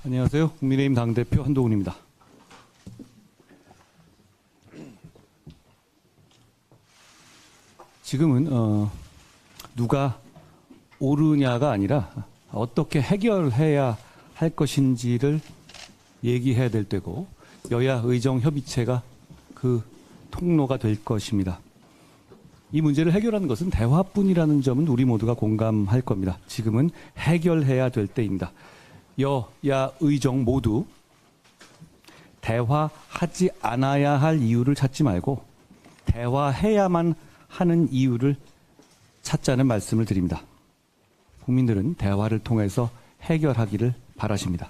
안녕하세요. 국민의힘 당대표 한동훈입니다. 지금은 누가 옳으냐가 아니라 어떻게 해결해야 할 것인지를 얘기해야 될 때고 여야 의정 협의체가 그 통로가 될 것입니다. 이 문제를 해결하는 것은 대화뿐이라는 점은 우리 모두가 공감할 겁니다. 지금은 해결해야 될 때입니다. 여야 의정 모두 대화하지 않아야 할 이유를 찾지 말고 대화해야만 하는 이유를 찾자는 말씀을 드립니다. 국민들은 대화를 통해서 해결하기를 바라십니다.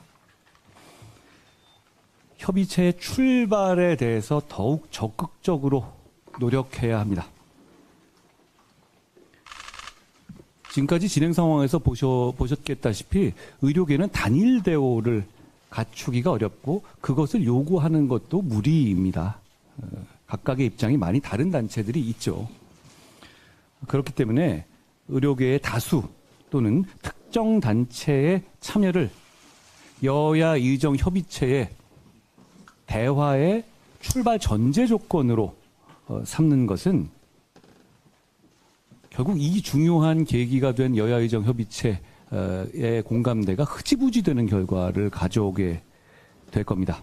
협의체의 출발에 대해서 더욱 적극적으로 노력해야 합니다. 지금까지 진행 상황에서 보셨겠다시피 의료계는 단일 대오를 갖추기가 어렵고 그것을 요구하는 것도 무리입니다. 각각의 입장이 많이 다른 단체들이 있죠. 그렇기 때문에 의료계의 다수 또는 특정 단체의 참여를 여야 의정 협의체의 대화의 출발 전제 조건으로 삼는 것은 결국 이 중요한 계기가 된 여야 의정 협의체의 공감대가 흐지부지 되는 결과를 가져오게 될 겁니다.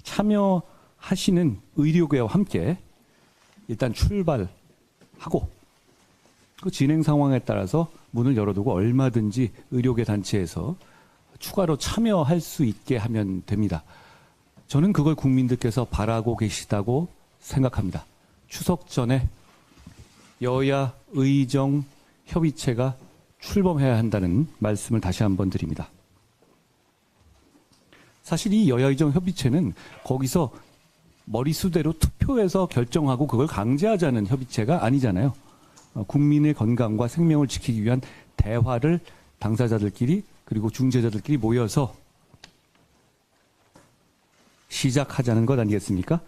참여하시는 의료계와 함께 일단 출발하고 그 진행 상황에 따라서 문을 열어두고 얼마든지 의료계 단체에서 추가로 참여할 수 있게 하면 됩니다. 저는 그걸 국민들께서 바라고 계시다고 생각합니다. 추석 전에 여야 의정 협의체가 출범해야 한다는 말씀을 다시 한번 드립니다. 사실 이 여야 의정 협의체는 거기서 머리수대로 투표해서 결정하고 그걸 강제하자는 협의체가 아니잖아요. 국민의 건강과 생명을 지키기 위한 대화를 당사자들끼리 그리고 중재자들끼리 모여서 시작하자는 것 아니겠습니까?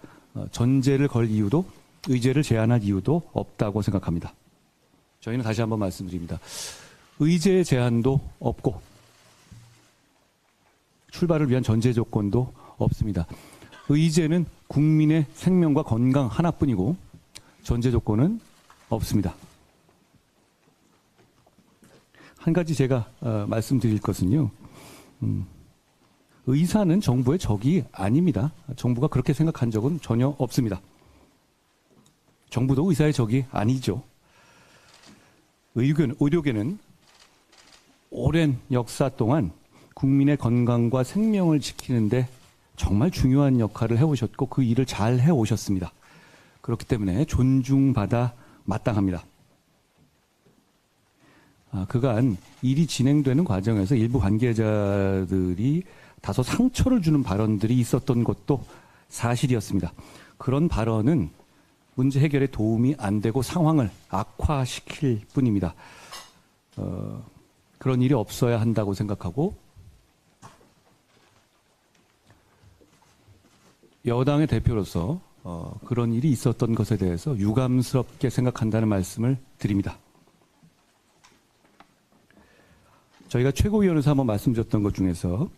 전제를 걸 이유도 의제를 제한할 이유도 없다고 생각합니다. 저희는 다시 한번 말씀드립니다. 의제 제한도 없고 출발을 위한 전제 조건도 없습니다. 의제는 국민의 생명과 건강 하나뿐이고 전제 조건은 없습니다. 한 가지 제가 말씀드릴 것은요. 의사는 정부의 적이 아닙니다. 정부가 그렇게 생각한 적은 전혀 없습니다. 정부도 의사의 적이 아니죠. 의료계는 오랜 역사 동안 국민의 건강과 생명을 지키는데 정말 중요한 역할을 해오셨고 그 일을 잘 해오셨습니다. 그렇기 때문에 존중받아 마땅합니다. 그간 일이 진행되는 과정에서 일부 관계자들이 다소 상처를 주는 발언들이 있었던 것도 사실이었습니다. 그런 발언은 문제 해결에 도움이 안 되고 상황을 악화시킬 뿐입니다. 그런 일이 없어야 한다고 생각하고 여당의 대표로서 그런 일이 있었던 것에 대해서 유감스럽게 생각한다는 말씀을 드립니다. 저희가 최고위원회에서 한번 말씀드렸던 것 중에서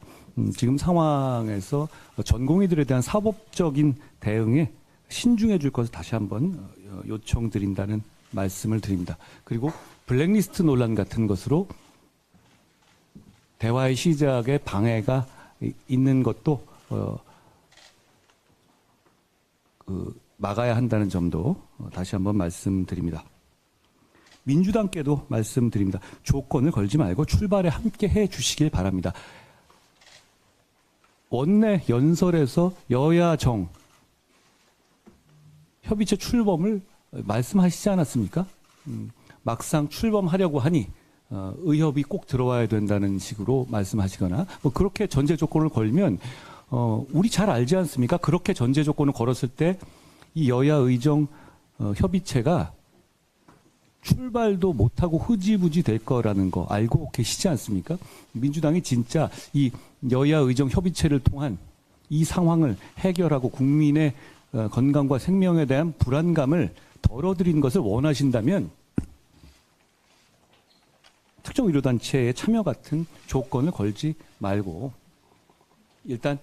지금 상황에서 전공의들에 대한 사법적인 대응에 신중해 줄 것을 다시 한번 요청드린다는 말씀을 드립니다. 그리고 블랙리스트 논란 같은 것으로 대화의 시작에 방해가 있는 것도 막아야 한다는 점도 다시 한번 말씀드립니다. 민주당께도 말씀드립니다. 조건을 걸지 말고 출발에 함께 해 주시길 바랍니다. 원내 연설에서 여야 정 협의체 출범을 말씀하시지 않았습니까? 막상 출범하려고 하니 의협이 꼭 들어와야 된다는 식으로 말씀하시거나 뭐 그렇게 전제 조건을 걸면 우리 잘 알지 않습니까? 그렇게 전제 조건을 걸었을 때 이 여야 의정 협의체가 출발도 못하고 흐지부지 될 거라는 거 알고 계시지 않습니까? 민주당이 진짜 이 여야 의정 협의체를 통한 이 상황을 해결하고 국민의 건강과 생명에 대한 불안감을 덜어드리는 것을 원하신다면 특정 특정 의료단체의 참여 같은 조건을 걸지 말고 일단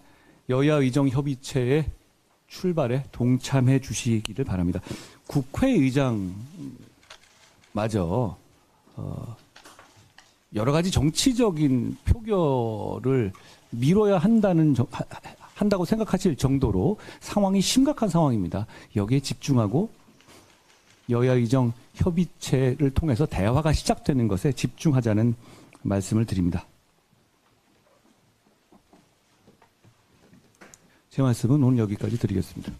여야 의정 협의체의 출발에 동참해 주시기를 바랍니다. 국회의장마저 여러 가지 정치적인 표결을 미뤄야 한다고 생각하실 정도로 상황이 심각한 상황입니다. 여기에 집중하고 여야 의정 협의체를 통해서 대화가 시작되는 것에 집중하자는 말씀을 드립니다. 제 말씀은 오늘 여기까지 드리겠습니다.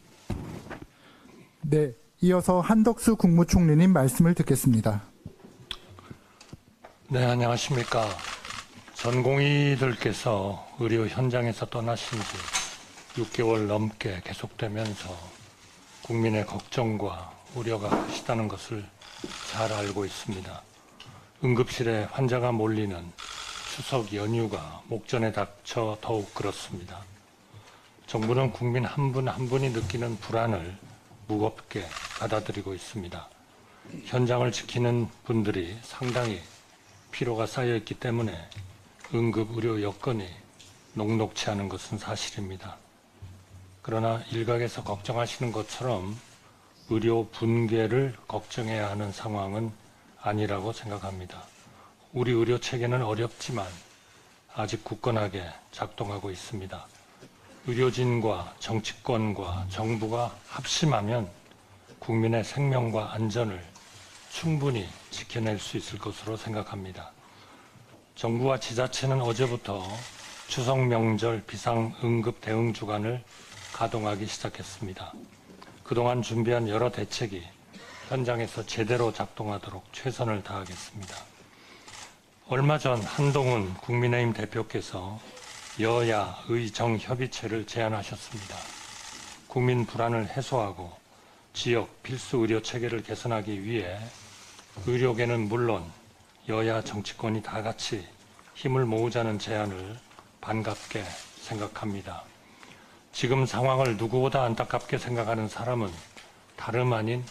네, 이어서 한덕수 국무총리님 말씀을 듣겠습니다. 네, 안녕하십니까. 전공의들께서 의료 현장에서 떠나신 지 6개월 넘게 계속되면서 국민의 걱정과 우려가 크시다는 것을 잘 알고 있습니다. 응급실에 환자가 몰리는 추석 연휴가 목전에 닥쳐 더욱 그렇습니다. 정부는 국민 한 분 한 분이 느끼는 불안을 무겁게 받아들이고 있습니다. 현장을 지키는 분들이 상당히 피로가 쌓여 있기 때문에 응급 의료 여건이 녹록치 않은 것은 사실입니다. 그러나 일각에서 걱정하시는 것처럼 의료 분계를 걱정해야 하는 상황은 아니라고 생각합니다. 우리 의료 체계는 어렵지만 아직 굳건하게 작동하고 있습니다. 의료진과 정치권과 정부가 합심하면 국민의 생명과 안전을 충분히 지켜낼 수 있을 것으로 생각합니다. 정부와 지자체는 어제부터 추석 명절 비상응급 대응 주간을 가동하기 시작했습니다. 그동안 준비한 여러 대책이 현장에서 제대로 작동하도록 최선을 다하겠습니다. 얼마 전 한동훈 국민의힘 대표께서 여야 의정 협의체를 제안하셨습니다. 국민 불안을 해소하고 지역 필수 의료 체계를 개선하기 위해 의료계는 물론 여야 정치권이 다 같이 힘을 모으자는 제안을 반갑게 생각합니다. 지금 상황을 누구보다 안타깝게 생각하는 사람은 다름 아닌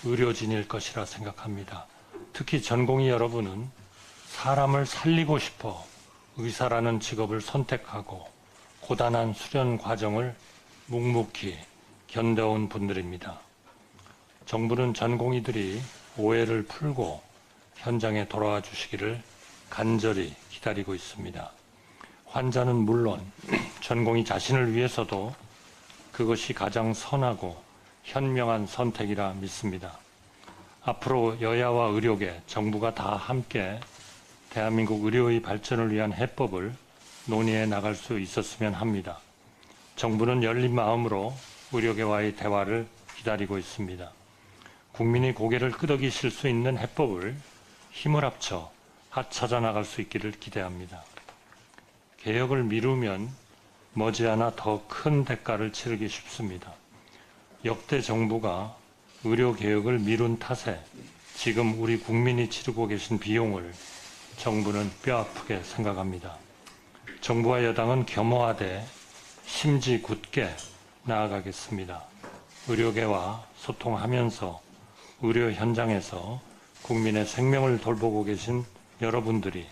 의료진일 것이라 생각합니다. 특히 전공의 여러분은 사람을 살리고 싶어 의사라는 직업을 선택하고 고단한 수련 과정을 묵묵히 견뎌온 분들입니다. 정부는 전공의들이 오해를 풀고 현장에 돌아와 주시기를 간절히 기다리고 있습니다. 환자는 물론 전공의 자신을 위해서도 그것이 가장 선하고 현명한 선택이라 믿습니다. 앞으로 여야와 의료계, 정부가 다 함께 대한민국 의료의 발전을 위한 해법을 논의해 나갈 수 있었으면 합니다. 정부는 열린 마음으로 의료계와의 대화를 기다리고 있습니다. 국민이 고개를 끄덕이실 수 있는 해법을 힘을 합쳐 하찾아 나갈 수 있기를 기대합니다. 개혁을 미루면 머지않아 더 큰 대가를 치르기 쉽습니다. 역대 정부가 의료개혁을 미룬 탓에 지금 우리 국민이 치르고 계신 비용을 정부는 뼈아프게 생각합니다. 정부와 여당은 겸허하되 심지 굳게 나아가겠습니다. 의료계와 소통하면서 의료 현장에서 국민의 생명을 돌보고 계신 여러분들이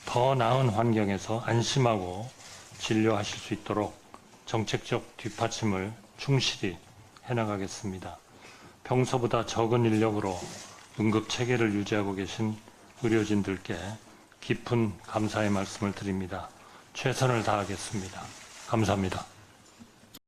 더 나은 환경에서 안심하고 진료하실 수 있도록 정책적 뒷받침을 충실히 해나가겠습니다. 평소보다 적은 인력으로 응급체계를 유지하고 계신 의료진들께 깊은 감사의 말씀을 드립니다. 최선을 다하겠습니다. 감사합니다.